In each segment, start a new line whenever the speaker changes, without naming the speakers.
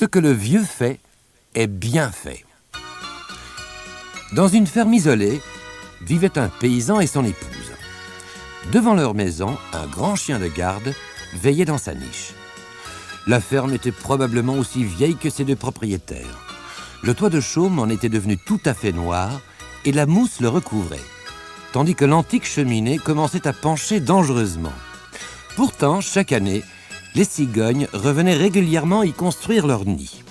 Ce que le vieux fait est bien fait. Dans une ferme isolée, vivait un paysan et son épouse. Devant leur maison, un grand chien de garde veillait dans sa niche. La ferme était probablement aussi vieille que ses deux propriétaires. Le toit de chaume en était devenu tout à fait noir et la mousse le recouvrait, tandis que l'antique cheminée commençait à pencher dangereusement. Pourtant, chaque année, les cigognes revenaient régulièrement y construire leur nid.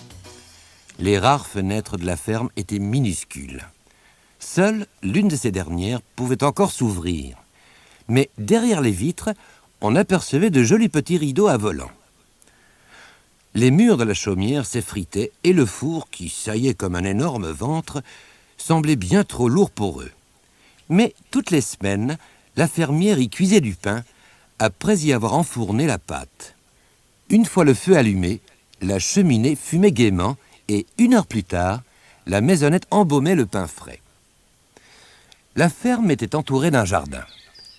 Les rares fenêtres de la ferme étaient minuscules. Seule l'une de ces dernières pouvait encore s'ouvrir. Mais derrière les vitres, on apercevait de jolis petits rideaux à volants. Les murs de la chaumière s'effritaient et le four, qui saillait comme un énorme ventre, semblait bien trop lourd pour eux. Mais toutes les semaines, la fermière y cuisait du pain, après y avoir enfourné la pâte. Une fois le feu allumé, la cheminée fumait gaiement et 1 heure plus tard, la maisonnette embaumait le pain frais. La ferme était entourée d'un jardin.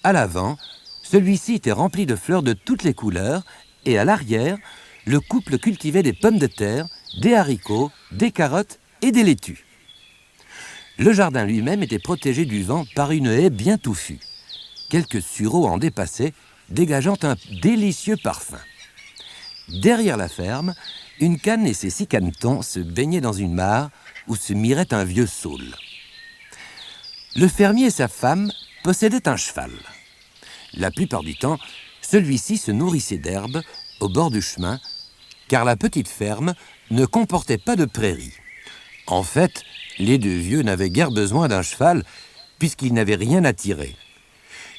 À l'avant, celui-ci était rempli de fleurs de toutes les couleurs et à l'arrière, le couple cultivait des pommes de terre, des haricots, des carottes et des laitues. Le jardin lui-même était protégé du vent par une haie bien touffue. Quelques sureaux en dépassaient, dégageant un délicieux parfum. Derrière la ferme, une canne et ses 6 canetons se baignaient dans une mare où se mirait un vieux saule. Le fermier et sa femme possédaient un cheval. La plupart du temps, celui-ci se nourrissait d'herbe au bord du chemin, car la petite ferme ne comportait pas de prairies. En fait, les 2 vieux n'avaient guère besoin d'un cheval, puisqu'ils n'avaient rien à tirer.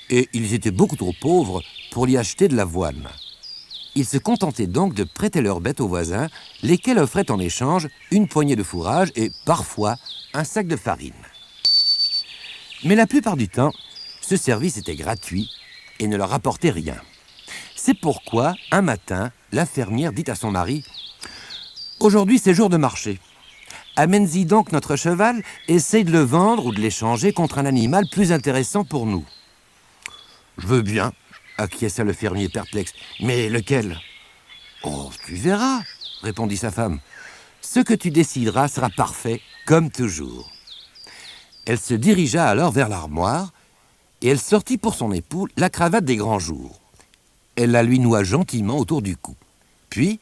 Et ils étaient beaucoup trop pauvres pour y acheter de l'avoine. Ils se contentaient donc de prêter leurs bêtes aux voisins, lesquels offraient en échange une poignée de fourrage et, parfois, un sac de farine. Mais la plupart du temps, ce service était gratuit et ne leur rapportait rien. C'est pourquoi, un matin, la fermière dit à son mari « Aujourd'hui, c'est jour de marché. Amène-y donc notre cheval, essaye de le vendre ou de l'échanger contre un animal plus intéressant pour nous. »« Je veux bien, » acquiesça le fermier perplexe. « Mais lequel ?»« Oh, tu verras, » répondit sa femme. « Ce que tu décideras sera parfait, comme toujours. » Elle se dirigea alors vers l'armoire et elle sortit pour son époux la cravate des grands jours. Elle la lui noua gentiment autour du cou. Puis,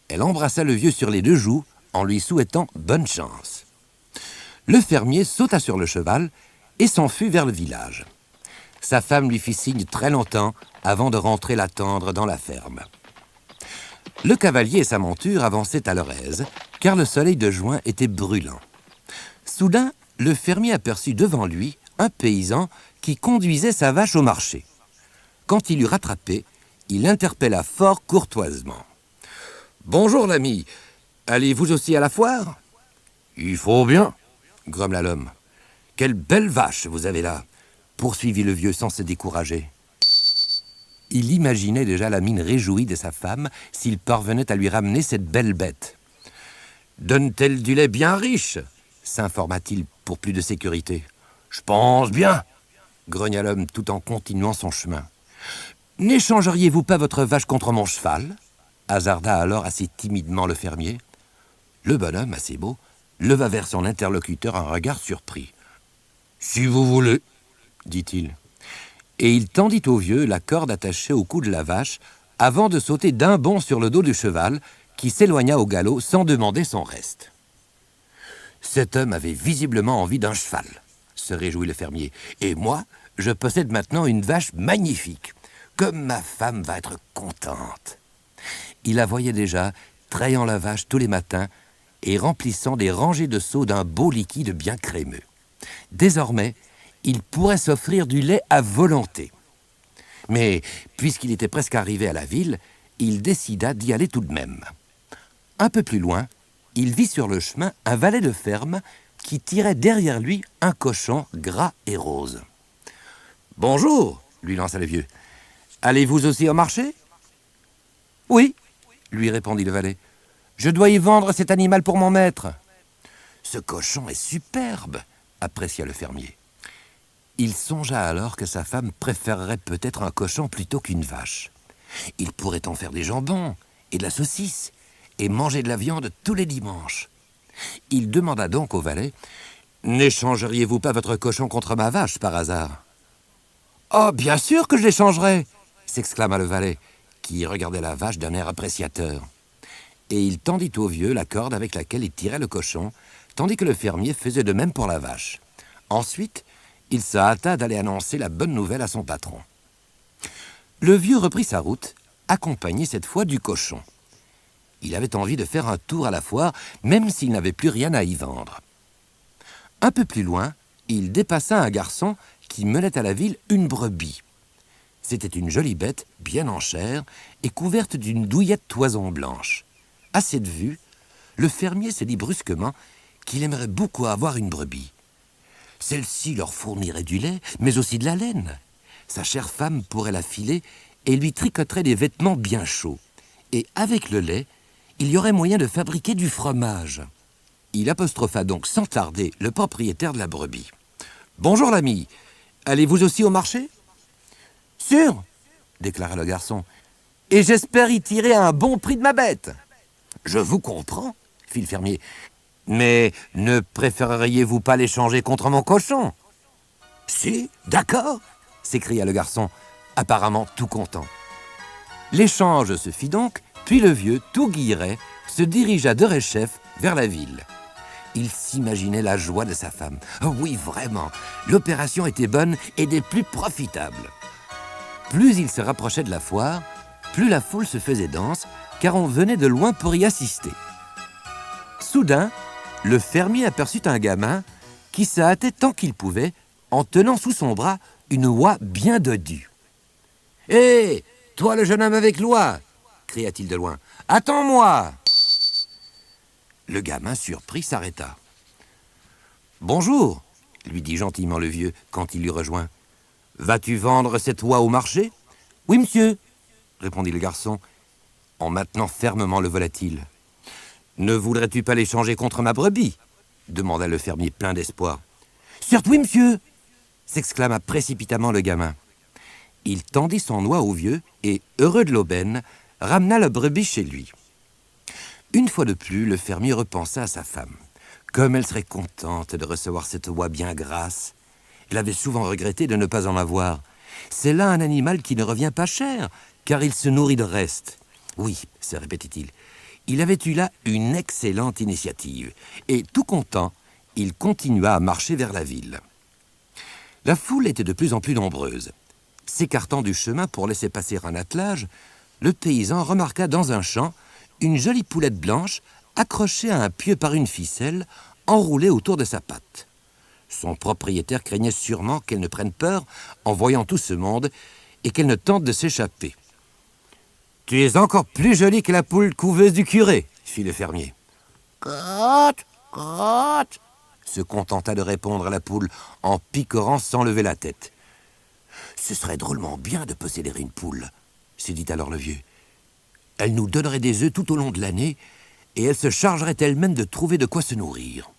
elle embrassa le vieux sur les 2 joues en lui souhaitant bonne chance. Le fermier sauta sur le cheval et s'enfuit vers le village. Sa femme lui fit signe très longtemps avant de rentrer l'attendre dans la ferme. Le cavalier et sa monture avançaient à leur aise, car le soleil de juin était brûlant. Soudain, le fermier aperçut devant lui un paysan qui conduisait sa vache au marché. Quand il eut rattrapé, il l'interpella fort courtoisement. « Bonjour l'ami, allez-vous aussi à la foire ?»« Il faut bien, » grommela l'homme. « Quelle belle vache vous avez là !» poursuivit le vieux sans se décourager. Il imaginait déjà la mine réjouie de sa femme s'il parvenait à lui ramener cette belle bête. « Donne-t-elle du lait bien riche ?» s'informa-t-il pour plus de sécurité. « Je pense bien, » grogna l'homme tout en continuant son chemin. « N'échangeriez-vous pas votre vache contre mon cheval ?» hasarda alors assez timidement le fermier. Le bonhomme, assez beau, leva vers son interlocuteur un regard surpris. « Si vous voulez, » dit-il. Et il tendit au vieux la corde attachée au cou de la vache avant de sauter d'un bond sur le dos du cheval qui s'éloigna au galop sans demander son reste. Cet homme avait visiblement envie d'un cheval, se réjouit le fermier. Et moi, je possède maintenant une vache magnifique. Comme ma femme va être contente. Il la voyait déjà, trayant la vache tous les matins et remplissant des rangées de seaux d'un beau liquide bien crémeux. Désormais, il pourrait s'offrir du lait à volonté. Mais, puisqu'il était presque arrivé à la ville, il décida d'y aller tout de même. Un peu plus loin, il vit sur le chemin un valet de ferme qui tirait derrière lui un cochon gras et rose. « Bonjour !» lui lança le vieux. « Allez-vous aussi au marché ?»« Oui, » lui répondit le valet. « Je dois y vendre cet animal pour mon maître. »« Ce cochon est superbe !» apprécia le fermier. Il songea alors que sa femme préférerait peut-être un cochon plutôt qu'une vache. Il pourrait en faire des jambons et de la saucisse, et mangeait de la viande tous les dimanches. Il demanda donc au valet « N'échangeriez-vous pas votre cochon contre ma vache, par hasard ?»« Oh, bien sûr que je l'échangerai !» s'exclama le valet, qui regardait la vache d'un air appréciateur. Et il tendit au vieux la corde avec laquelle il tirait le cochon, tandis que le fermier faisait de même pour la vache. Ensuite, il se hâta d'aller annoncer la bonne nouvelle à son patron. Le vieux reprit sa route, accompagné cette fois du cochon. Il avait envie de faire un tour à la foire, même s'il n'avait plus rien à y vendre. Un peu plus loin, il dépassa un garçon qui menait à la ville une brebis. C'était une jolie bête, bien en chair, et couverte d'une douillette toison blanche. À cette vue, le fermier se dit brusquement qu'il aimerait beaucoup avoir une brebis. Celle-ci leur fournirait du lait, mais aussi de la laine. Sa chère femme pourrait la filer et lui tricoterait des vêtements bien chauds. Et avec le lait, il y aurait moyen de fabriquer du fromage. Il apostropha donc sans tarder le propriétaire de la brebis. « Bonjour l'ami, allez-vous aussi au marché ?»« Sûr, déclara le garçon, et j'espère y tirer un bon prix de ma bête. »« Je vous comprends, fit le fermier, mais ne préféreriez-vous pas l'échanger contre mon cochon ?»« Si, d'accord, s'écria le garçon, apparemment tout content. L'échange se fit donc, puis le vieux, tout guilleret, se dirigea derechef vers la ville. Il s'imaginait la joie de sa femme. Oh oui, vraiment, l'opération était bonne et des plus profitables. Plus il se rapprochait de la foire, plus la foule se faisait dense, car on venait de loin pour y assister. Soudain, le fermier aperçut un gamin qui se hâtait tant qu'il pouvait, en tenant sous son bras une oie bien dodue. « Hé, toi le jeune homme avec l'oie !» cria-t-il de loin. « Attends-moi !» Le gamin, surpris, s'arrêta. « Bonjour !» lui dit gentiment le vieux quand il l'eut rejoint. « Vas-tu vendre cette oie au marché ?»« Oui, monsieur !» répondit le garçon, en maintenant fermement le volatil. « Ne voudrais-tu pas l'échanger contre ma brebis ?» demanda le fermier plein d'espoir. « Certes, oui, monsieur !» s'exclama précipitamment le gamin. Il tendit son oie au vieux et, heureux de l'aubaine, ramena la brebis chez lui. Une fois de plus, le fermier repensa à sa femme. Comme elle serait contente de recevoir cette oie bien grasse. Elle avait souvent regretté de ne pas en avoir. C'est là un animal qui ne revient pas cher, car il se nourrit de reste. Oui, se répétait-il, il avait eu là une excellente initiative. Et tout content, il continua à marcher vers la ville. La foule était de plus en plus nombreuse. S'écartant du chemin pour laisser passer un attelage, le paysan remarqua dans un champ une jolie poulette blanche accrochée à un pieu par une ficelle enroulée autour de sa patte. Son propriétaire craignait sûrement qu'elle ne prenne peur en voyant tout ce monde et qu'elle ne tente de s'échapper. « Tu es encore plus jolie que la poule couveuse du curé, » fit le fermier. « Crotte, crotte !» se contenta de répondre la poule en picorant sans lever la tête. « Ce serait drôlement bien de posséder une poule, » se dit alors le vieux. « Elle nous donnerait des œufs tout au long de l'année et elle se chargerait elle-même de trouver de quoi se nourrir. »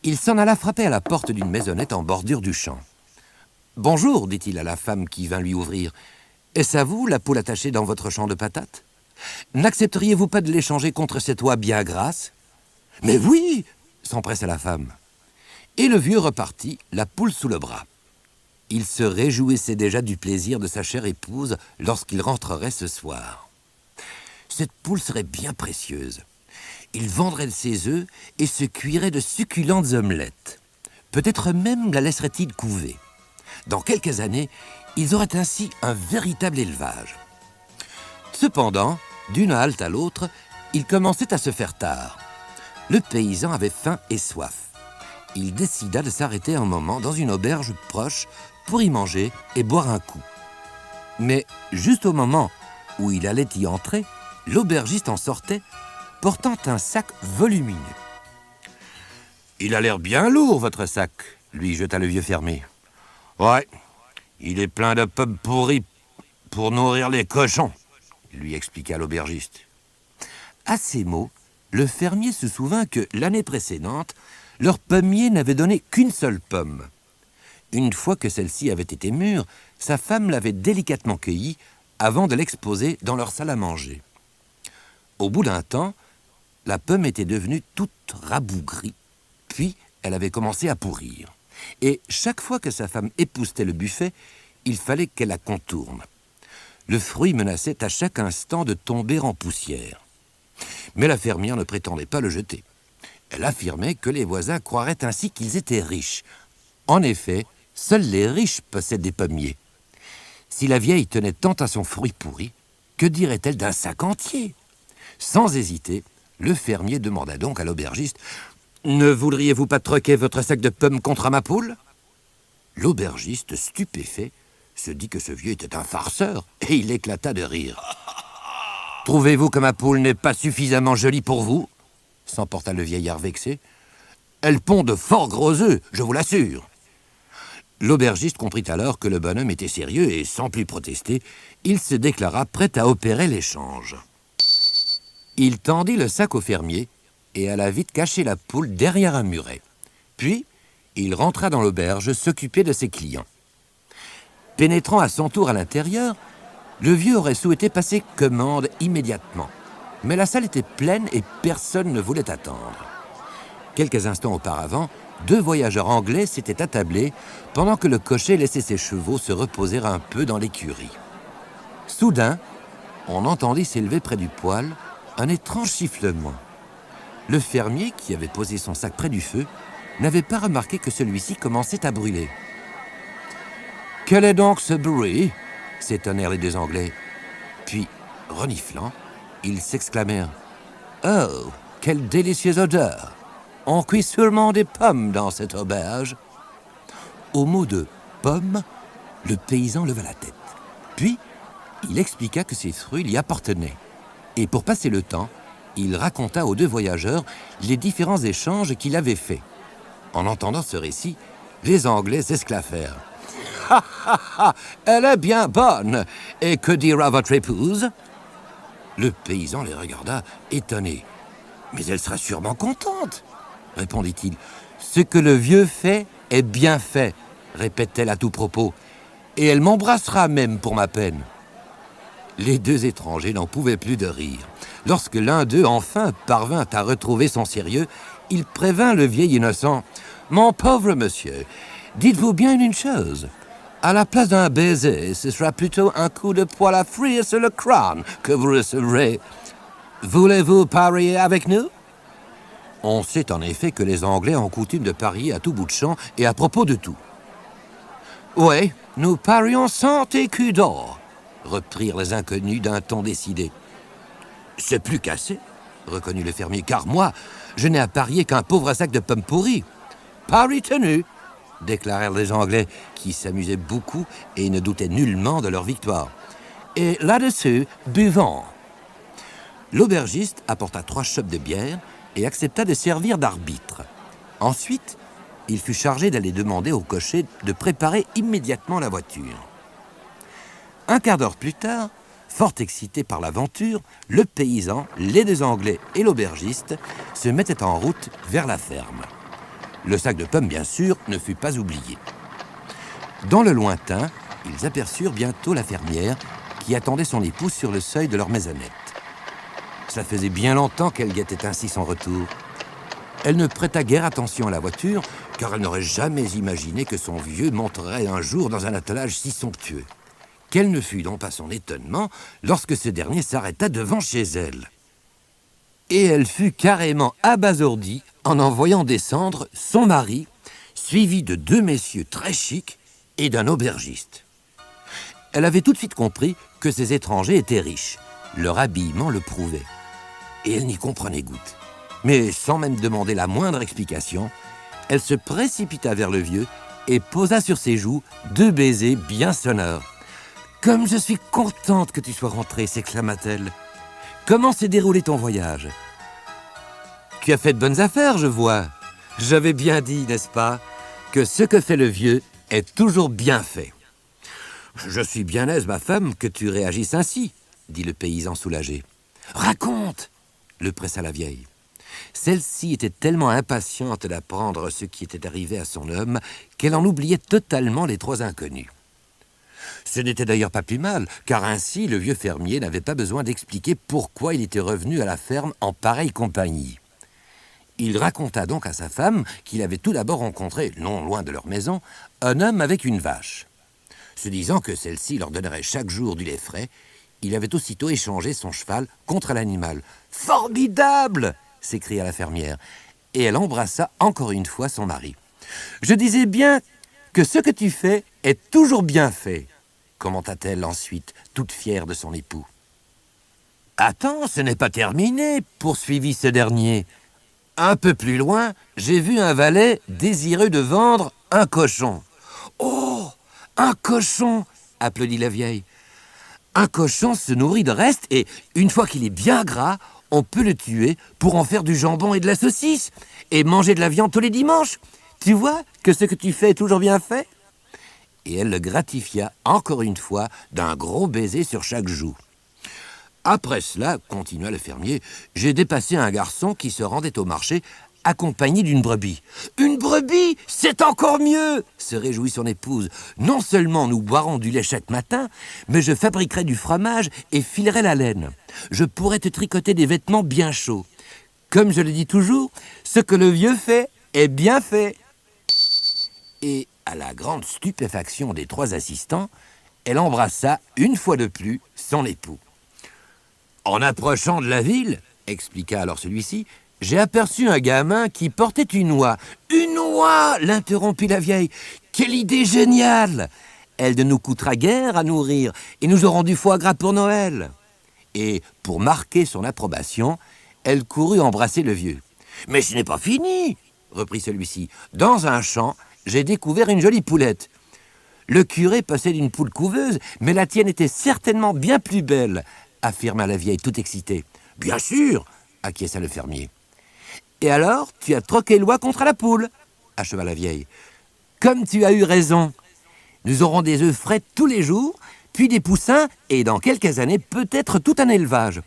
Il s'en alla frapper à la porte d'une maisonnette en bordure du champ. « Bonjour, dit-il à la femme qui vint lui ouvrir. Est-ce à vous, la poule attachée dans votre champ de patates? N'accepteriez-vous pas de l'échanger contre cette oie bien grasse? »« Mais oui !» s'empressa la femme. Et le vieux repartit, la poule sous le bras. Il se réjouissait déjà du plaisir de sa chère épouse lorsqu'il rentrerait ce soir. Cette poule serait bien précieuse. Il vendrait ses œufs et se cuirait de succulentes omelettes. Peut-être même la laisserait-il couver. Dans quelques années, ils auraient ainsi un véritable élevage. Cependant, d'une halte à l'autre, il commençait à se faire tard. Le paysan avait faim et soif. Il décida de s'arrêter un moment dans une auberge proche pour y manger et boire un coup. Mais juste au moment où il allait y entrer, l'aubergiste en sortait, portant un sac volumineux. « Il a l'air bien lourd, votre sac, » lui jeta le vieux fermier. « Ouais, il est plein de pommes pourries pour nourrir les cochons, » lui expliqua l'aubergiste. À ces mots, le fermier se souvint que, l'année précédente, leur pommier n'avait donné qu'une seule pomme. Une fois que celle-ci avait été mûre, sa femme l'avait délicatement cueillie avant de l'exposer dans leur salle à manger. Au bout d'un temps, la pomme était devenue toute rabougrie, puis elle avait commencé à pourrir. Et chaque fois que sa femme époussetait le buffet, il fallait qu'elle la contourne. Le fruit menaçait à chaque instant de tomber en poussière. Mais la fermière ne prétendait pas le jeter. Elle affirmait que les voisins croiraient ainsi qu'ils étaient riches. En effet, seuls les riches possèdent des pommiers. Si la vieille tenait tant à son fruit pourri, que dirait-elle d'un sac entier? Sans hésiter, le fermier demanda donc à l'aubergiste « Ne voudriez-vous pas troquer votre sac de pommes contre ma poule ?» L'aubergiste, stupéfait, se dit que ce vieux était un farceur, et il éclata de rire. « Trouvez-vous que ma poule n'est pas suffisamment jolie pour vous ?» s'emporta le vieillard vexé. « Elle pond de fort gros œufs, je vous l'assure. » L'aubergiste comprit alors que le bonhomme était sérieux et, sans plus protester, il se déclara prêt à opérer l'échange. Il tendit le sac au fermier et alla vite cacher la poule derrière un muret. Puis, il rentra dans l'auberge s'occuper de ses clients. Pénétrant à son tour à l'intérieur, le vieux aurait souhaité passer commande immédiatement. Mais la salle était pleine et personne ne voulait attendre. Quelques instants auparavant, 2 voyageurs anglais s'étaient attablés pendant que le cocher laissait ses chevaux se reposer un peu dans l'écurie. Soudain, on entendit s'élever près du poêle un étrange sifflement. Le fermier, qui avait posé son sac près du feu, n'avait pas remarqué que celui-ci commençait à brûler. « Quel est donc ce bruit ?» s'étonnèrent les 2 Anglais. Puis, reniflant, ils s'exclamèrent « Oh, quelle délicieuse odeur! On cuit sûrement des pommes dans cette auberge. » Au mot de « pommes », le paysan leva la tête. Puis, il expliqua que ces fruits lui appartenaient. Et pour passer le temps, il raconta aux 2 voyageurs les différents échanges qu'il avait faits. En entendant ce récit, les Anglais s'esclaffèrent. « Ha ha ha! Elle est bien bonne! Et que dira votre épouse ?» Le paysan les regarda, étonné. « Mais elle sera sûrement contente !» répondit-il. « Ce que le vieux fait est bien fait, » répétait-elle à tout propos. « Et elle m'embrassera même pour ma peine. » Les 2 étrangers n'en pouvaient plus de rire. Lorsque l'un d'eux, enfin, parvint à retrouver son sérieux, il prévint le vieil innocent. « Mon pauvre monsieur, dites-vous bien une chose. À la place d'un baiser, ce sera plutôt un coup de poêle à frire sur le crâne que vous recevrez. Voulez-vous parier avec nous ?» On sait en effet que les Anglais ont coutume de parier à tout bout de champ et à propos de tout. « Oui, nous parions 100 écus d'or, » reprirent les inconnus d'un ton décidé. « C'est plus qu'assez, » reconnut le fermier, « car moi, je n'ai à parier qu'un pauvre sac de pommes pourries. »« Pari tenu !» déclarèrent les Anglais, qui s'amusaient beaucoup et ne doutaient nullement de leur victoire. « Et là-dessus, buvons !» L'aubergiste apporta 3 chopes de bière et accepta de servir d'arbitre. Ensuite, il fut chargé d'aller demander au cocher de préparer immédiatement la voiture. Un quart d'heure plus tard, fort excité par l'aventure, le paysan, les 2 Anglais et l'aubergiste se mettaient en route vers la ferme. Le sac de pommes, bien sûr, ne fut pas oublié. Dans le lointain, ils aperçurent bientôt la fermière qui attendait son époux sur le seuil de leur maisonnette. Ça faisait bien longtemps qu'elle guettait ainsi son retour. Elle ne prêta guère attention à la voiture, car elle n'aurait jamais imaginé que son vieux monterait un jour dans un attelage si somptueux. Quel ne fut donc pas son étonnement lorsque ce dernier s'arrêta devant chez elle. Et elle fut carrément abasourdie en voyant descendre son mari, suivi de 2 messieurs très chics et d'un aubergiste. Elle avait tout de suite compris que ces étrangers étaient riches. Leur habillement le prouvait. Et elle n'y comprenait goutte. Mais sans même demander la moindre explication, elle se précipita vers le vieux et posa sur ses joues 2 baisers bien sonores. « Comme je suis contente que tu sois rentré !» s'exclama-t-elle. « Comment s'est déroulé ton voyage ?»« Tu as fait de bonnes affaires, je vois. J'avais bien dit, n'est-ce pas, que ce que fait le vieux est toujours bien fait. »« Je suis bien aise, ma femme, que tu réagisses ainsi, » dit le paysan soulagé. « Raconte !» le pressa la vieille. Celle-ci était tellement impatiente d'apprendre ce qui était arrivé à son homme qu'elle en oubliait totalement les 3 inconnus. Ce n'était d'ailleurs pas plus mal, car ainsi le vieux fermier n'avait pas besoin d'expliquer pourquoi il était revenu à la ferme en pareille compagnie. Il raconta donc à sa femme qu'il avait tout d'abord rencontré, non loin de leur maison, un homme avec une vache. Se disant que celle-ci leur donnerait chaque jour du lait frais, il avait aussitôt échangé son cheval contre l'animal. « Formidable !» s'écria la fermière, et elle embrassa encore une fois son mari. « Je disais bien que ce que tu fais est toujours bien fait !» commenta-t-elle ensuite, toute fière de son époux. « Attends, ce n'est pas terminé !» poursuivit ce dernier. « Un peu plus loin, j'ai vu un valet désireux de vendre un cochon. »« Oh, un cochon !» applaudit la vieille. « Un cochon se nourrit de restes et, une fois qu'il est bien gras, on peut le tuer pour en faire du jambon et de la saucisse et manger de la viande tous les dimanches. Tu vois que ce que tu fais est toujours bien fait ?» Et elle le gratifia encore une fois d'un gros baiser sur chaque joue. « Après cela, continua le fermier, j'ai dépassé un garçon qui se rendait au marché accompagné d'une brebis. « Une brebis, c'est encore mieux !» se réjouit son épouse. « Non seulement nous boirons du lait chaque matin, mais je fabriquerai du fromage et filerai la laine. Je pourrai te tricoter des vêtements bien chauds. Comme je le dis toujours, ce que le vieux fait est bien fait. » Et, à la grande stupéfaction des trois assistants, elle embrassa une fois de plus son époux. « En approchant de la ville, expliqua alors celui-ci, j'ai aperçu un gamin qui portait une oie. »« Une oie !» l'interrompit la vieille. « Quelle idée géniale ! Elle ne nous coûtera guère à nourrir et nous aurons du foie gras pour Noël. » Et, pour marquer son approbation, elle courut embrasser le vieux. « Mais ce n'est pas fini !» reprit celui-ci. « Dans un champ, j'ai découvert une jolie poulette. Le curé possède une poule couveuse, mais la tienne était certainement bien plus belle, affirma la vieille tout excitée. Bien sûr, acquiesça le fermier. Et alors, tu as troqué l'oie contre la poule, acheva la vieille. Comme tu as eu raison. Nous aurons des œufs frais tous les jours, puis des poussins, et dans quelques années, peut-être tout un élevage.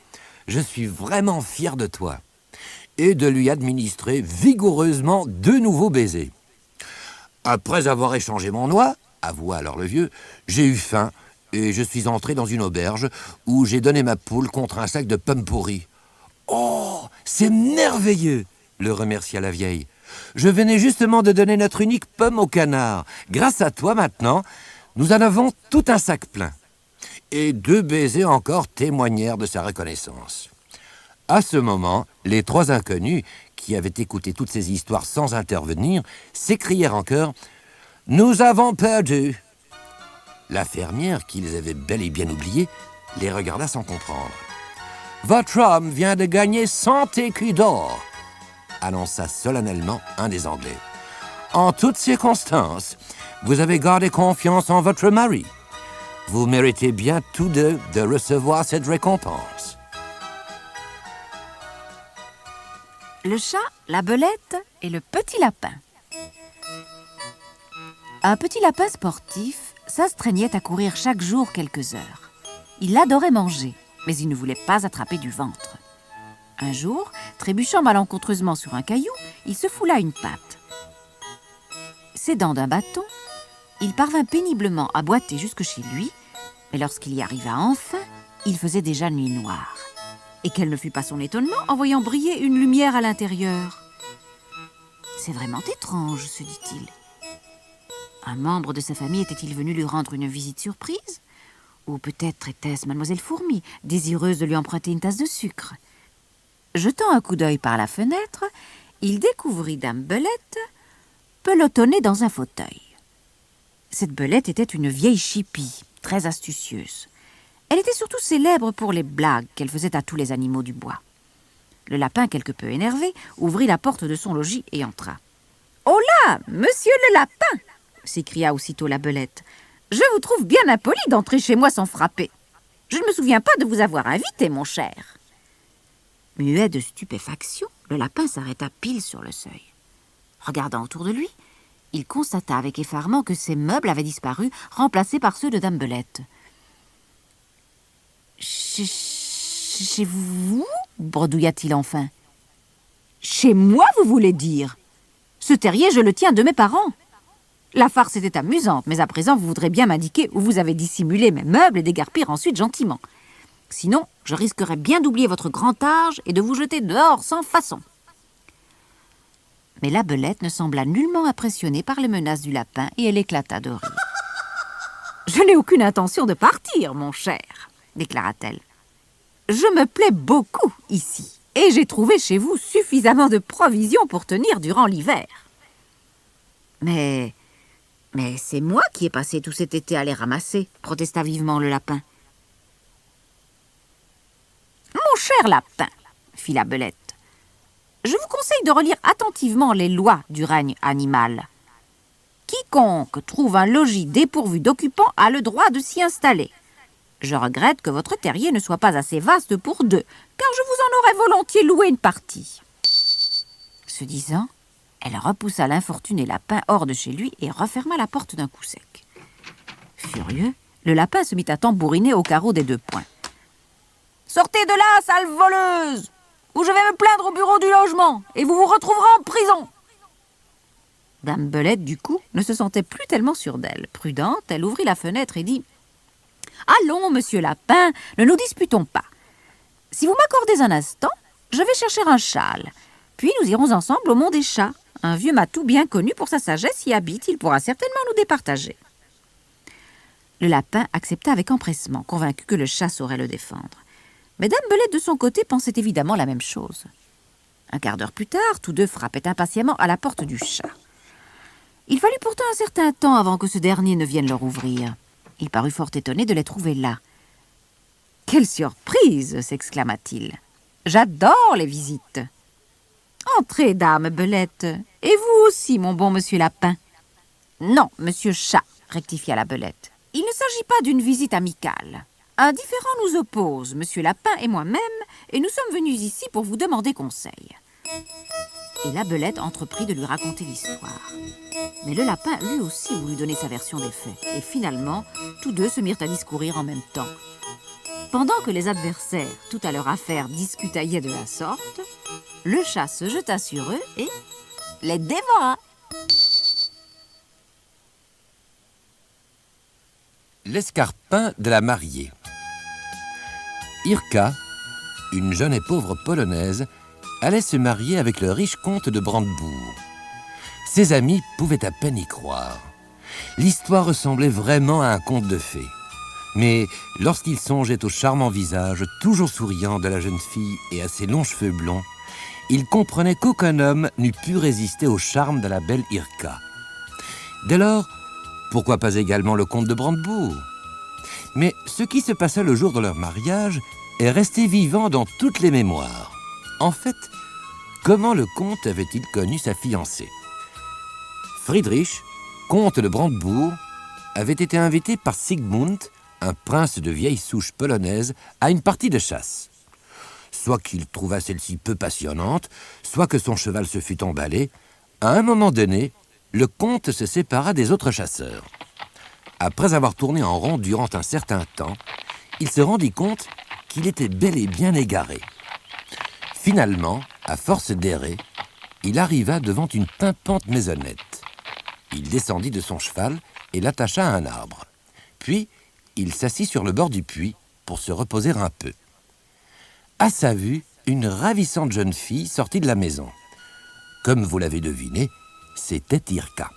Je suis vraiment fier de toi. Et de lui administrer vigoureusement 2 nouveaux baisers. Après avoir échangé mon oie, avoua alors le vieux, j'ai eu faim et je suis entré dans une auberge où j'ai donné ma poule contre un sac de pommes pourries. « Oh, c'est merveilleux !» le remercia la vieille. « Je venais justement de donner notre unique pomme au canard. Grâce à toi, maintenant, nous en avons tout un sac plein. » Et 2 baisers encore témoignèrent de sa reconnaissance. À ce moment, les 3 inconnus, qui avaient écouté toutes ces histoires sans intervenir, s'écrièrent en chœur « Nous avons perdu !» La fermière, qui les avait bel et bien oubliés, les regarda sans comprendre. « Votre homme vient de gagner 100 écus d'or !» annonça solennellement un des Anglais. « En toutes circonstances, vous avez gardé confiance en votre mari. Vous méritez bien tous deux de recevoir cette récompense. »
Le chat, la belette et le petit lapin. Un petit lapin sportif s'astreignait à courir chaque jour quelques heures. Il adorait manger, mais il ne voulait pas attraper du ventre. Un jour, trébuchant malencontreusement sur un caillou, il se foula une patte. S'aidant d'un bâton, il parvint péniblement à boiter jusque chez lui, mais lorsqu'il y arriva enfin, il faisait déjà nuit noire. Et quel ne fut pas son étonnement en voyant briller une lumière à l'intérieur. « C'est vraiment étrange, » se dit-il. Un membre de sa famille était-il venu lui rendre une visite surprise? Ou peut-être était-ce Mademoiselle Fourmi, désireuse de lui emprunter une tasse de sucre. Jetant un coup d'œil par la fenêtre, il découvrit Dame Belette pelotonnée dans un fauteuil. Cette Belette était une vieille chipie, très astucieuse. Elle était surtout célèbre pour les blagues qu'elle faisait à tous les animaux du bois. Le lapin, quelque peu énervé, ouvrit la porte de son logis et entra. « Oh là, monsieur le lapin !» s'écria aussitôt la Belette. « Je vous trouve bien impoli d'entrer chez moi sans frapper. Je ne me souviens pas de vous avoir invité, mon cher. » Muet de stupéfaction, le lapin s'arrêta pile sur le seuil. Regardant autour de lui, il constata avec effarement que ses meubles avaient disparu, remplacés par ceux de Dame Belette. « Chez vous ?» bredouilla-t-il enfin. « Chez moi, vous voulez dire ? Ce terrier, je le tiens de mes parents. » La farce était amusante, mais à présent vous voudrez bien m'indiquer où vous avez dissimulé mes meubles et déguerpir ensuite gentiment. Sinon, je risquerais bien d'oublier votre grand âge et de vous jeter dehors sans façon. » Mais la belette ne sembla nullement impressionnée par les menaces du lapin et elle éclata de rire. « Je n'ai aucune intention de partir, mon cher, » déclara-t-elle. « Je me plais beaucoup ici et j'ai trouvé chez vous suffisamment de provisions pour tenir durant l'hiver. » Mais c'est moi qui ai passé tout cet été à les ramasser, protesta vivement le lapin. « Mon cher lapin, » fit la belette, « je vous conseille de relire attentivement les lois du règne animal. Quiconque trouve un logis dépourvu d'occupants a le droit de s'y installer. Je regrette que votre terrier ne soit pas assez vaste pour deux, car je vous en aurais volontiers loué une partie. » Ce disant, elle repoussa l'infortuné lapin hors de chez lui et referma la porte d'un coup sec. Furieux, le lapin se mit à tambouriner au carreau des deux poings. « Sortez de là, sale voleuse, ou je vais me plaindre au bureau du logement, et vous vous retrouverez en prison !» Dame Belette, du coup, ne se sentait plus tellement sûre d'elle. Prudente, elle ouvrit la fenêtre et dit « Allons, monsieur Lapin, ne nous disputons pas. Si vous m'accordez un instant, je vais chercher un châle. Puis nous irons ensemble au Mont des Chats. Un vieux matou bien connu pour sa sagesse y habite, il pourra certainement nous départager. » Le lapin accepta avec empressement, convaincu que le chat saurait le défendre. Mais Dame Belette, de son côté, pensait évidemment la même chose. Un quart d'heure plus tard, tous deux frappaient impatiemment à la porte du chat. Il fallut pourtant un certain temps avant que ce dernier ne vienne leur ouvrir. Il parut fort étonné de les trouver là. « Quelle surprise !» s'exclama-t-il. « J'adore les visites. »« Entrez, Dame Belette, et vous aussi, mon bon monsieur Lapin. »« Non, monsieur Chat, » rectifia la Belette. « Il ne s'agit pas d'une visite amicale. Un différend nous oppose, monsieur Lapin et moi-même, et nous sommes venus ici pour vous demander conseil. » Et la Belette entreprit de lui raconter l'histoire. Mais le lapin, lui aussi, voulut donner sa version des faits. Et finalement, tous deux se mirent à discourir en même temps. Pendant que les adversaires, tout à leur affaire, discutaillaient de la sorte, le chat se jeta sur eux et les dévora.
L'escarpin de la mariée. Irka, une jeune et pauvre polonaise, allait se marier avec le riche comte de Brandebourg. Ses amis pouvaient à peine y croire. L'histoire ressemblait vraiment à un conte de fées. Mais lorsqu'ils songeaient au charmant visage, toujours souriant de la jeune fille et à ses longs cheveux blonds, ils comprenaient qu'aucun homme n'eût pu résister au charme de la belle Irka. Dès lors, pourquoi pas également le comte de Brandebourg? Mais ce qui se passa le jour de leur mariage est resté vivant dans toutes les mémoires. En fait, comment le comte avait-il connu sa fiancée? Friedrich, comte de Brandebourg, avait été invité par Sigmund, un prince de vieille souche polonaise, à une partie de chasse. Soit qu'il trouva celle-ci peu passionnante, soit que son cheval se fût emballé, à un moment donné, le comte se sépara des autres chasseurs. Après avoir tourné en rond durant un certain temps, il se rendit compte qu'il était bel et bien égaré. Finalement, à force d'errer, il arriva devant une pimpante maisonnette. Il descendit de son cheval et l'attacha à un arbre. Puis, il s'assit sur le bord du puits pour se reposer un peu. À sa vue, une ravissante jeune fille sortit de la maison. Comme vous l'avez deviné, c'était Irka.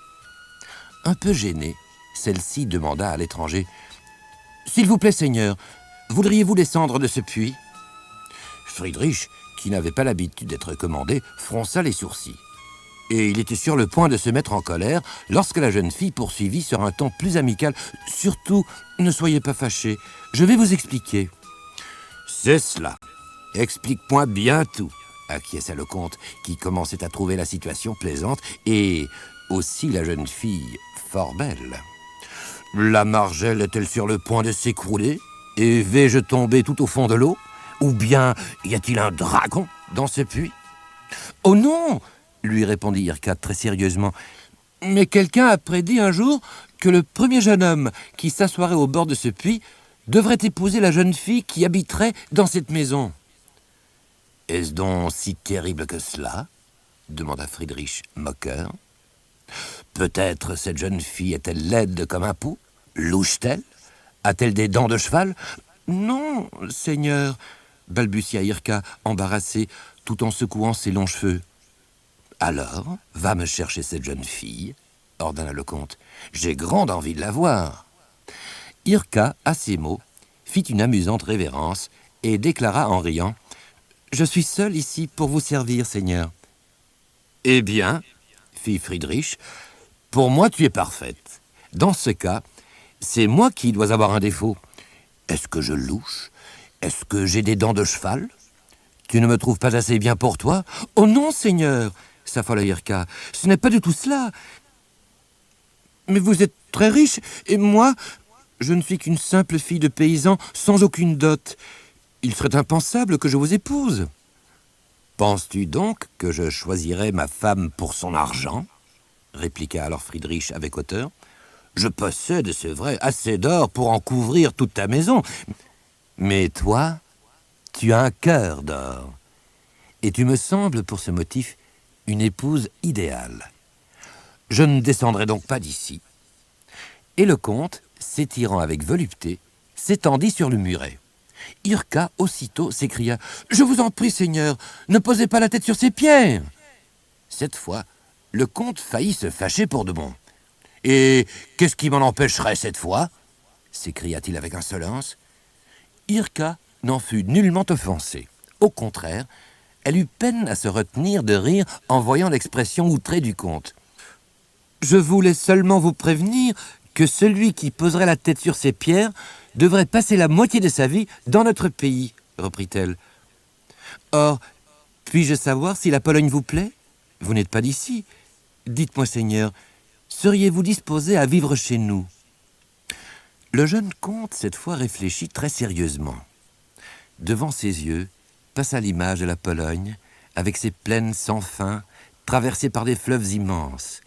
Un peu gênée, celle-ci demanda à l'étranger « S'il vous plaît, Seigneur, voudriez-vous descendre de ce puits ?» Friedrich, qui n'avait pas l'habitude d'être commandé, fronça les sourcils. Et il était sur le point de se mettre en colère lorsque la jeune fille poursuivit sur un ton plus amical. « Surtout, ne soyez pas fâchés, je vais vous expliquer. »« C'est cela. Explique-moi bien tout, » acquiesça le comte, qui commençait à trouver la situation plaisante, et aussi la jeune fille fort belle. « La margelle est-elle sur le point de s'écrouler? Et vais-je tomber tout au fond de l'eau? Ou bien y a-t-il un dragon dans ce puits? »« Oh non !» lui répondit Irka très sérieusement. « Mais quelqu'un a prédit un jour que le premier jeune homme qui s'assoirait au bord de ce puits devrait épouser la jeune fille qui habiterait dans cette maison. »« Est-ce donc si terrible que cela ?» demanda Friedrich moqueur. « Peut-être cette jeune fille est-elle laide comme un pou? Louche-t-elle? A-t-elle des dents de cheval? Non, Seigneur, balbutia Irka, embarrassée, tout en secouant ses longs cheveux. Alors, va me chercher cette jeune fille, ordonna le comte. J'ai grande envie de la voir. Irka, à ces mots, fit une amusante révérence et déclara en riant: Je suis seul ici pour vous servir, Seigneur. Eh bien, fit Friedrich, pour moi tu es parfaite. Dans ce cas, c'est moi qui dois avoir un défaut. Est-ce que je louche? Est-ce que j'ai des dents de cheval? Tu ne me trouves pas assez bien pour toi? Oh non, Seigneur, s'affola Irka, ce n'est pas du tout cela. Mais vous êtes très riche, et moi, je ne suis qu'une simple fille de paysan sans aucune dot. Il serait impensable que je vous épouse. Penses-tu donc que je choisirais ma femme pour son argent? Répliqua alors Friedrich avec hauteur. Je possède, c'est vrai, assez d'or pour en couvrir toute ta maison. Mais toi, tu as un cœur d'or. Et tu me sembles, pour ce motif, une épouse idéale. Je ne descendrai donc pas d'ici. Et le comte, s'étirant avec volupté, s'étendit sur le muret. Irka, aussitôt, s'écria « Je vous en prie, Seigneur, ne posez pas la tête sur ces pierres !» Cette fois, le comte faillit se fâcher pour de bon. « Et qu'est-ce qui m'en empêcherait cette fois ?» s'écria-t-il avec insolence. Irka n'en fut nullement offensée. Au contraire, elle eut peine à se retenir de rire en voyant l'expression outrée du comte. « Je voulais seulement vous prévenir que celui qui poserait la tête sur ces pierres devrait passer la moitié de sa vie dans notre pays, reprit-elle. Or, puis-je savoir si la Pologne vous plaît? Vous n'êtes pas d'ici. Dites-moi, Seigneur, seriez-vous disposé à vivre chez nous? Le jeune comte, cette fois, réfléchit très sérieusement. Devant ses yeux passa l'image de la Pologne, avec ses plaines sans fin, traversées par des fleuves immenses.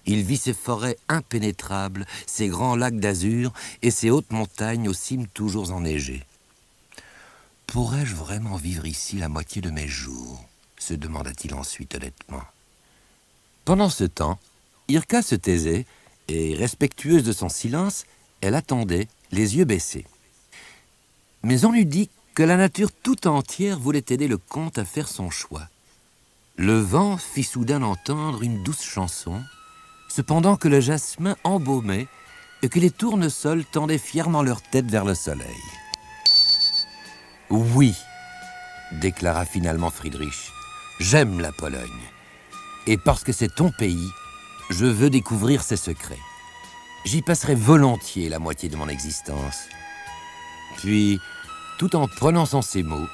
Il vit ses forêts impénétrables, ses grands lacs d'azur et ses hautes montagnes aux cimes toujours enneigées. « Pourrais-je vraiment vivre ici la moitié de mes jours ?» se demanda-t-il ensuite honnêtement. Pendant ce temps, Irka se taisait et, respectueuse de son silence, elle attendait, les yeux baissés. Mais on lui dit que la nature tout entière voulait aider le comte à faire son choix. Le vent fit soudain entendre une douce chanson, cependant que le jasmin embaumait et que les tournesols tendaient fièrement leur tête vers le soleil. « Oui, déclara finalement Friedrich, j'aime la Pologne. Et parce que c'est ton pays, je veux découvrir ses secrets. J'y passerai volontiers la moitié de mon existence. » Puis, tout en prononçant ces mots,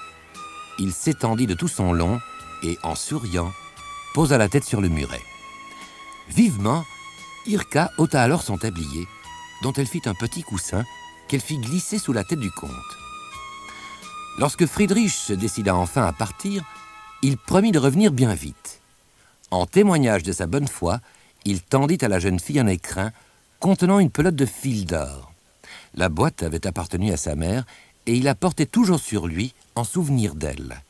il s'étendit de tout son long et, en souriant, posa la tête sur le muret. Vivement, Irka ôta alors son tablier, dont elle fit un petit coussin qu'elle fit glisser sous la tête du comte. Lorsque Friedrich se décida enfin à partir, il promit de revenir bien vite. En témoignage de sa bonne foi, il tendit à la jeune fille un écrin contenant une pelote de fil d'or. La boîte avait appartenu à sa mère et il la portait toujours sur lui en souvenir d'elle.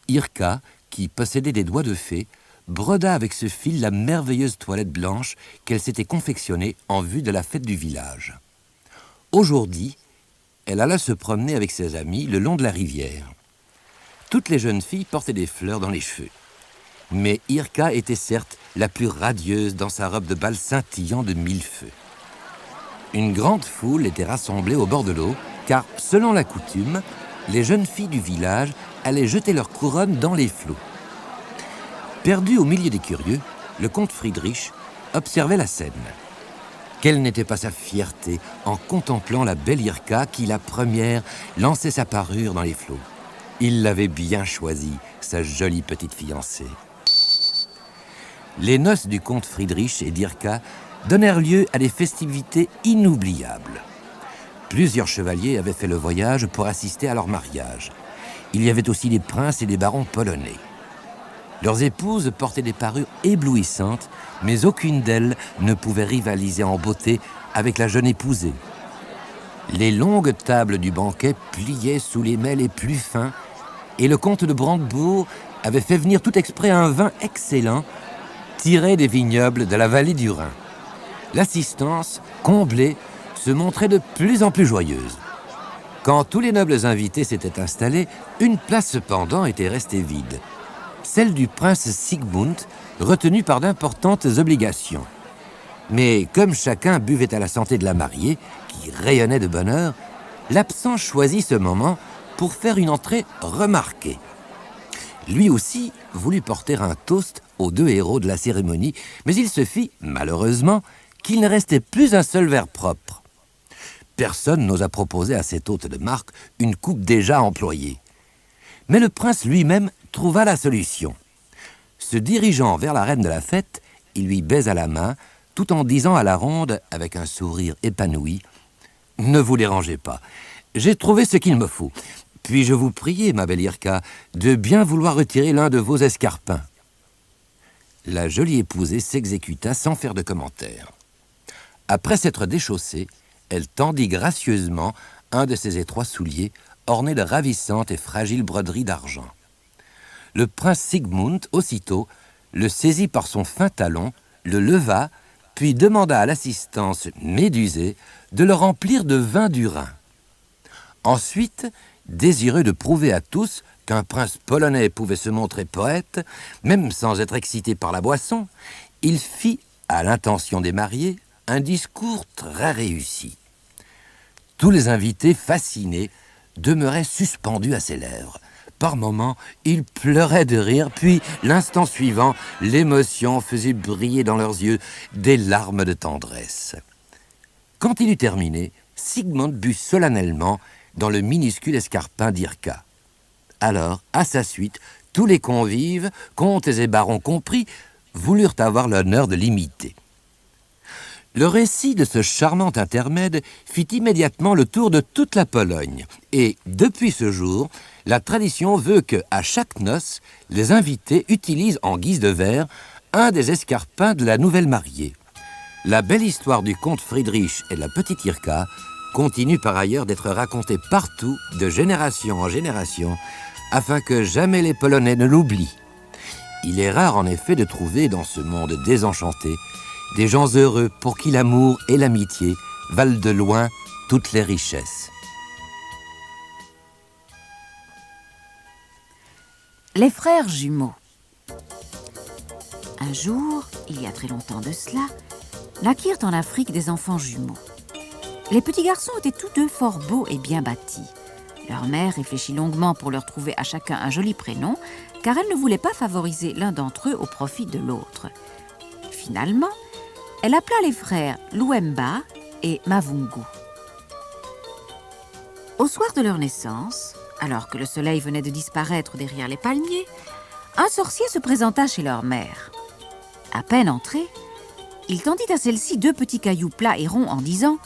Irka, qui possédait des doigts de fée, broda avec ce fil la merveilleuse toilette blanche qu'elle s'était confectionnée en vue de la fête du village. Aujourd'hui, elle alla se promener avec ses amis le long de la rivière. Toutes les jeunes filles portaient des fleurs dans les cheveux. Mais Irka était certes la plus radieuse dans sa robe de bal scintillant de 1000 feux. Une grande foule était rassemblée au bord de l'eau, car, selon la coutume, les jeunes filles du village allaient jeter leurs couronnes dans les flots. Perdu au milieu des curieux, le comte Friedrich observait la scène. Quelle n'était pas sa fierté en contemplant la belle Irka qui, la première, lançait sa parure dans les flots. Il l'avait bien choisie, sa jolie petite fiancée. Les noces du comte Friedrich et d'Irka donnèrent lieu à des festivités inoubliables. Plusieurs chevaliers avaient fait le voyage pour assister à leur mariage. Il y avait aussi des princes et des barons polonais. Leurs épouses portaient des parures éblouissantes, mais aucune d'elles ne pouvait rivaliser en beauté avec la jeune épousée. Les longues tables du banquet pliaient sous les mets les plus fins, et le comte de Brandebourg avait fait venir tout exprès un vin excellent, tirés des vignobles de la vallée du Rhin. L'assistance, comblée, se montrait de plus en plus joyeuse. Quand tous les nobles invités s'étaient installés, une place cependant était restée vide. Celle du prince Sigmund, retenu par d'importantes obligations. Mais comme chacun buvait à la santé de la mariée, qui rayonnait de bonheur, l'absent choisit ce moment pour faire une entrée remarquée. Lui aussi voulut porter un toast aux deux héros de la cérémonie, mais il se fit, malheureusement, qu'il ne restait plus un seul verre propre. Personne n'osa proposer à cet hôte de marque une coupe déjà employée. Mais le prince lui-même trouva la solution. Se dirigeant vers la reine de la fête, il lui baisa la main, tout en disant à la ronde, avec un sourire épanoui, « Ne vous dérangez pas, j'ai trouvé ce qu'il me faut. Puis-je vous prier, ma belle Irka, de bien vouloir retirer l'un de vos escarpins ?» La jolie épousée s'exécuta sans faire de commentaire. Après s'être déchaussée, elle tendit gracieusement un de ses étroits souliers ornés de ravissantes et fragiles broderies d'argent. Le prince Sigmund, aussitôt, le saisit par son fin talon, le leva, puis demanda à l'assistance médusée de le remplir de vin du Rhin. Ensuite, désireux de prouver à tous qu'un prince polonais pouvait se montrer poète, même sans être excité par la boisson, il fit, à l'intention des mariés, un discours très réussi. Tous les invités, fascinés, demeuraient suspendus à ses lèvres. Par moments, ils pleuraient de rire, puis, l'instant suivant, l'émotion faisait briller dans leurs yeux des larmes de tendresse. Quand il eut terminé, Sigmund but solennellement dans le minuscule escarpin d'Irka. Alors, à sa suite, tous les convives, comtes et barons compris, voulurent avoir l'honneur de l'imiter. Le récit de ce charmant intermède fit immédiatement le tour de toute la Pologne. Et, depuis ce jour, la tradition veut que, à chaque noce, les invités utilisent en guise de verre un des escarpins de la nouvelle mariée. La belle histoire du comte Friedrich et de la petite Irka continue par ailleurs d'être racontée partout, de génération en génération, afin que jamais les Polonais ne l'oublient. Il est rare en effet de trouver dans ce monde désenchanté des gens heureux pour qui l'amour et l'amitié valent de loin toutes les richesses.
Les frères jumeaux. Un jour, il y a très longtemps de cela, naquirent en Afrique des enfants jumeaux. Les petits garçons étaient tous deux fort beaux et bien bâtis. Leur mère réfléchit longuement pour leur trouver à chacun un joli prénom, car elle ne voulait pas favoriser l'un d'entre eux au profit de l'autre. Finalement, elle appela les frères Luemba et Mavungu. Au soir de leur naissance, alors que le soleil venait de disparaître derrière les palmiers, un sorcier se présenta chez leur mère. À peine entré, il tendit à celle-ci 2 petits cailloux plats et ronds en disant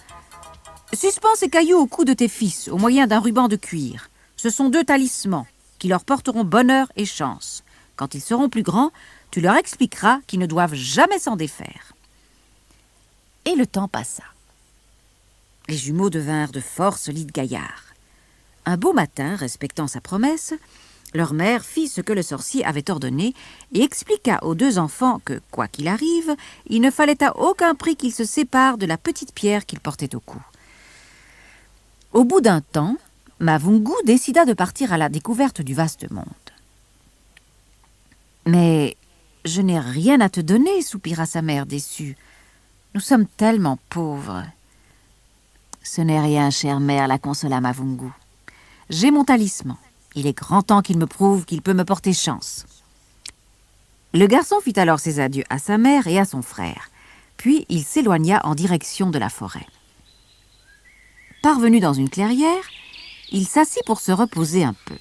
« Suspends ces cailloux au cou de tes fils au moyen d'un ruban de cuir. Ce sont 2 talismans qui leur porteront bonheur et chance. Quand ils seront plus grands, tu leur expliqueras qu'ils ne doivent jamais s'en défaire. » Et le temps passa. Les jumeaux devinrent de fort solides gaillards. Un beau matin, respectant sa promesse, leur mère fit ce que le sorcier avait ordonné et expliqua aux 2 enfants que, quoi qu'il arrive, il ne fallait à aucun prix qu'ils se séparent de la petite pierre qu'ils portaient au cou. Au bout d'un temps, Mavungu décida de partir à la découverte du vaste monde. « Mais je n'ai rien à te donner, soupira sa mère déçue. Nous sommes tellement pauvres. »« Ce n'est rien, chère mère, la consola Mavungu. J'ai mon talisman. Il est grand temps qu'il me prouve qu'il peut me porter chance. » Le garçon fit alors ses adieux à sa mère et à son frère. Puis il s'éloigna en direction de la forêt. Parvenu dans une clairière, il s'assit pour se reposer un peu.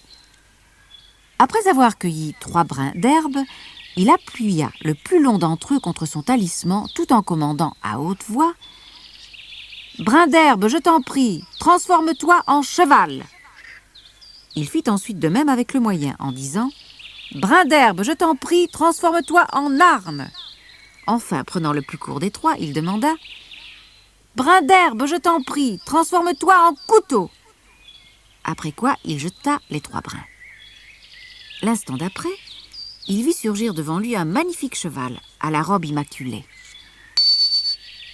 Après avoir cueilli 3 brins d'herbe, il appuya le plus long d'entre eux contre son talisman tout en commandant à haute voix « Brin d'herbe, je t'en prie, transforme-toi en cheval !» Il fit ensuite de même avec le moyen en disant « Brin d'herbe, je t'en prie, transforme-toi en arme !» Enfin, prenant le plus court des 3, il demanda « Brin d'herbe, je t'en prie, transforme-toi en couteau !» Après quoi, il jeta les 3 brins. L'instant d'après, il vit surgir devant lui un magnifique cheval, à la robe immaculée.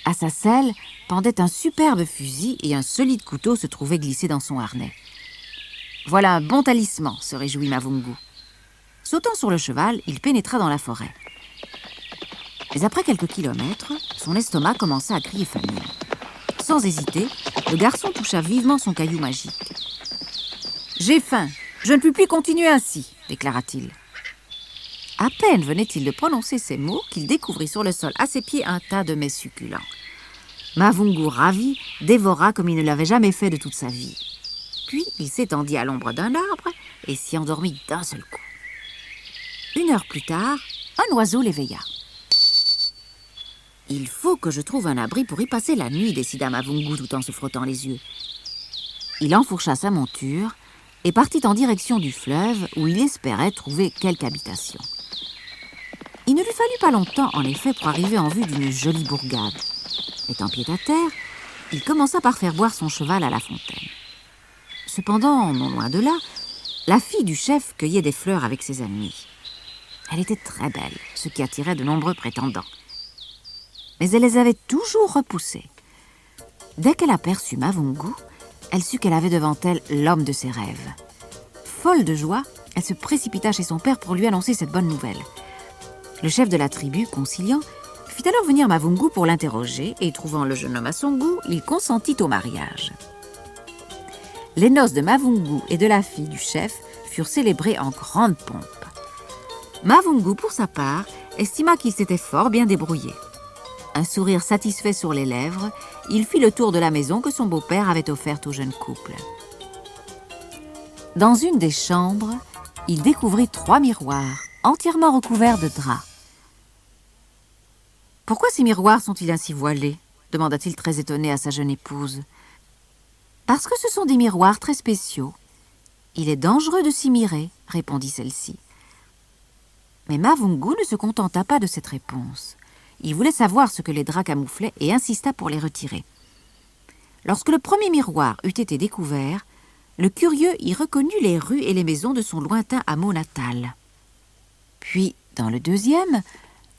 À sa selle pendait un superbe fusil et un solide couteau se trouvait glissé dans son harnais. « Voilà un bon talisman », se réjouit Mavungu. Sautant sur le cheval, il pénétra dans la forêt. Mais après quelques kilomètres, son estomac commença à crier famine. Sans hésiter, le garçon toucha vivement son caillou magique. « J'ai faim, je ne puis plus continuer ainsi », déclara-t-il. À peine venait-il de prononcer ces mots qu'il découvrit sur le sol à ses pieds un tas de mets succulents. Mavungu, ravi, dévora comme il ne l'avait jamais fait de toute sa vie. Puis il s'étendit à l'ombre d'un arbre et s'y endormit d'un seul coup. 1 heure plus tard, un oiseau l'éveilla. « Il faut que je trouve un abri pour y passer la nuit », décida Mavungu tout en se frottant les yeux. Il enfourcha sa monture et partit en direction du fleuve où il espérait trouver quelque habitation. Il ne lui fallut pas longtemps, en effet, pour arriver en vue d'une jolie bourgade. Étant pied à terre, il commença par faire boire son cheval à la fontaine. Cependant, non loin de là, la fille du chef cueillait des fleurs avec ses amis. Elle était très belle, ce qui attirait de nombreux prétendants. Mais elle les avait toujours repoussés. Dès qu'elle aperçut Mavungu, elle sut qu'elle avait devant elle l'homme de ses rêves. Folle de joie, elle se précipita chez son père pour lui annoncer cette bonne nouvelle. Le chef de la tribu, conciliant, fit alors venir Mavungu pour l'interroger et, trouvant le jeune homme à son goût, il consentit au mariage. Les noces de Mavungu et de la fille du chef furent célébrées en grande pompe. Mavungu, pour sa part, estima qu'il s'était fort bien débrouillé. Un sourire satisfait sur les lèvres, il fit le tour de la maison que son beau-père avait offerte au jeune couple. Dans une des chambres, il découvrit 3 miroirs, entièrement recouverts de draps. « Pourquoi ces miroirs sont-ils ainsi voilés ?» demanda-t-il très étonné à sa jeune épouse. « Parce que ce sont des miroirs très spéciaux. Il est dangereux de s'y mirer, » répondit celle-ci. Mais Mavungu ne se contenta pas de cette réponse. Il voulait savoir ce que les draps camouflaient et insista pour les retirer. Lorsque le premier miroir eut été découvert, le curieux y reconnut les rues et les maisons de son lointain hameau natal. Puis, dans le deuxième,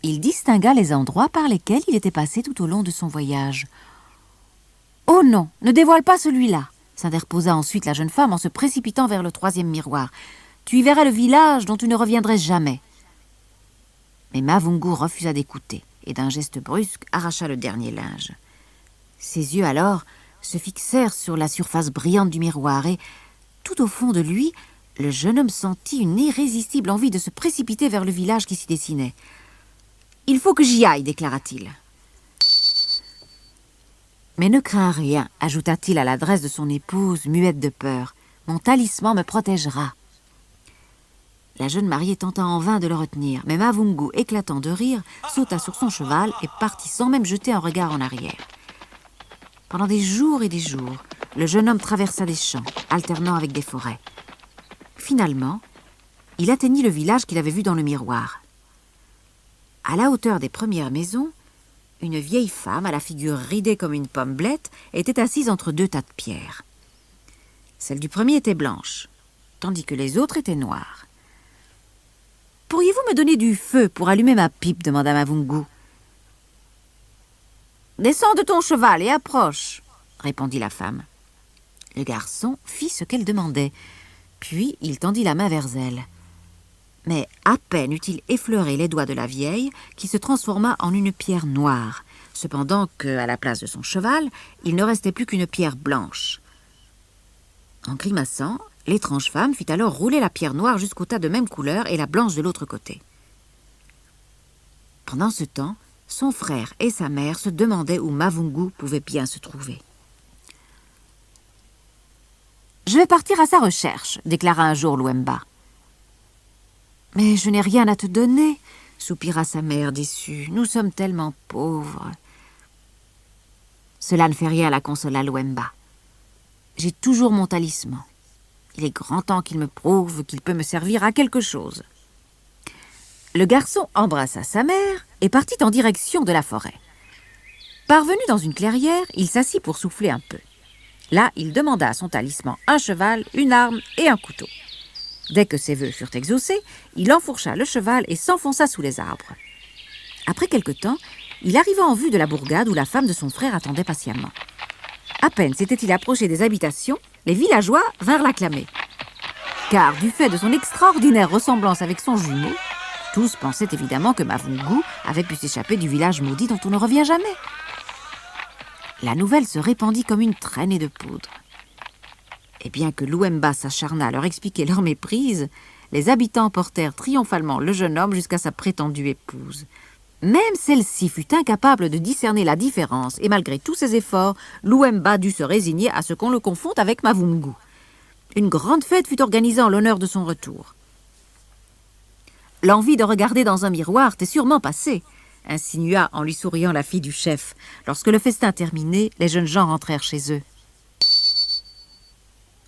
il distingua les endroits par lesquels il était passé tout au long de son voyage. « Oh non, ne dévoile pas celui-là !» s'interposa ensuite la jeune femme en se précipitant vers le 3e miroir. « Tu y verras le village dont tu ne reviendrais jamais. » Mais Mavungu refusa d'écouter et d'un geste brusque arracha le dernier linge. Ses yeux alors se fixèrent sur la surface brillante du miroir et, tout au fond de lui, le jeune homme sentit une irrésistible envie de se précipiter vers le village qui s'y dessinait. « Il faut que j'y aille », déclara-t-il. « Mais ne crains rien », ajouta-t-il à l'adresse de son épouse, muette de peur. « Mon talisman me protégera. » La jeune mariée tenta en vain de le retenir, mais Mavungu, éclatant de rire, sauta sur son cheval et partit sans même jeter un regard en arrière. Pendant des jours et des jours, le jeune homme traversa des champs, alternant avec des forêts. Finalement, il atteignit le village qu'il avait vu dans le miroir. À la hauteur des premières maisons, une vieille femme, à la figure ridée comme une pomme blette, était assise entre 2 tas de pierres. Celle du premier était blanche, tandis que les autres étaient noires. « Pourriez-vous me donner du feu pour allumer ma pipe ?» demanda Mavungu. « Descends de ton cheval et approche !» répondit la femme. Le garçon fit ce qu'elle demandait, puis il tendit la main vers elle. Mais à peine eut-il effleuré les doigts de la vieille qui se transforma en une pierre noire, cependant qu'à la place de son cheval, il ne restait plus qu'une pierre blanche. En grimaçant, l'étrange femme fit alors rouler la pierre noire jusqu'au tas de même couleur et la blanche de l'autre côté. Pendant ce temps, son frère et sa mère se demandaient où Mavungu pouvait bien se trouver. « Je vais partir à sa recherche », déclara un jour Louemba. « Mais je n'ai rien à te donner », soupira sa mère déçue. « Nous sommes tellement pauvres. » Cela ne fait rien, la consola Louemba. « J'ai toujours mon talisman. Il est grand temps qu'il me prouve qu'il peut me servir à quelque chose. » Le garçon embrassa sa mère et partit en direction de la forêt. Parvenu dans une clairière, il s'assit pour souffler un peu. Là, il demanda à son talisman un cheval, une arme et un couteau. Dès que ses vœux furent exaucés, il enfourcha le cheval et s'enfonça sous les arbres. Après quelque temps, il arriva en vue de la bourgade où la femme de son frère attendait patiemment. À peine s'était-il approché des habitations, les villageois vinrent l'acclamer. Car du fait de son extraordinaire ressemblance avec son jumeau, tous pensaient évidemment que Mavungu avait pu s'échapper du village maudit dont on ne revient jamais. La nouvelle se répandit comme une traînée de poudre. Et bien que Louemba s'acharna à leur expliquer leur méprise, les habitants portèrent triomphalement le jeune homme jusqu'à sa prétendue épouse. Même celle-ci fut incapable de discerner la différence, et malgré tous ses efforts, Louemba dut se résigner à ce qu'on le confonde avec Mavungu. Une grande fête fut organisée en l'honneur de son retour. L'envie de regarder dans un miroir t'est sûrement passée, insinua en lui souriant la fille du chef. Lorsque le festin terminé, les jeunes gens rentrèrent chez eux.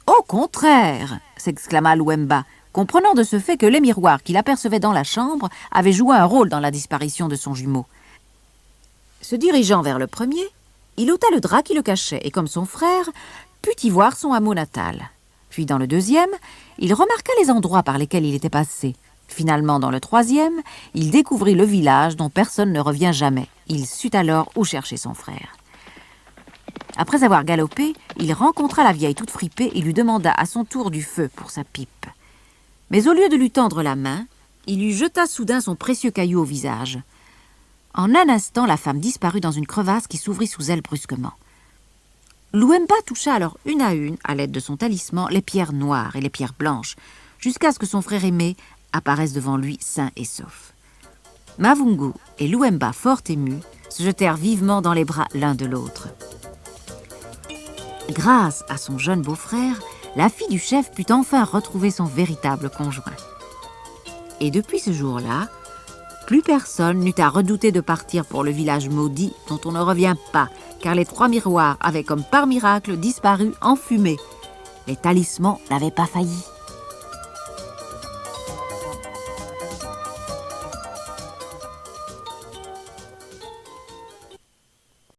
« Au contraire !» s'exclama Louemba, comprenant de ce fait que les miroirs qu'il apercevait dans la chambre avaient joué un rôle dans la disparition de son jumeau. Se dirigeant vers le premier, il ôta le drap qui le cachait et, comme son frère, put y voir son hameau natal. Puis dans le deuxième, il remarqua les endroits par lesquels il était passé. Finalement, dans le troisième, il découvrit le village dont personne ne revient jamais. Il sut alors où chercher son frère. Après avoir galopé, il rencontra la vieille toute fripée et lui demanda à son tour du feu pour sa pipe. Mais au lieu de lui tendre la main, il lui jeta soudain son précieux caillou au visage. En un instant, la femme disparut dans une crevasse qui s'ouvrit sous elle brusquement. Louemba toucha alors une à l'aide de son talisman, les pierres noires et les pierres blanches, jusqu'à ce que son frère aimé apparaisse devant lui sain et sauf. Mavungu et Louemba, fort émus, se jetèrent vivement dans les bras l'un de l'autre. Grâce à son jeune beau-frère, la fille du chef put enfin retrouver son véritable conjoint. Et depuis ce jour-là, plus personne n'eut à redouter de partir pour le village maudit dont on ne revient pas, car les 3 miroirs avaient comme par miracle disparu en fumée. Les talismans n'avaient pas failli.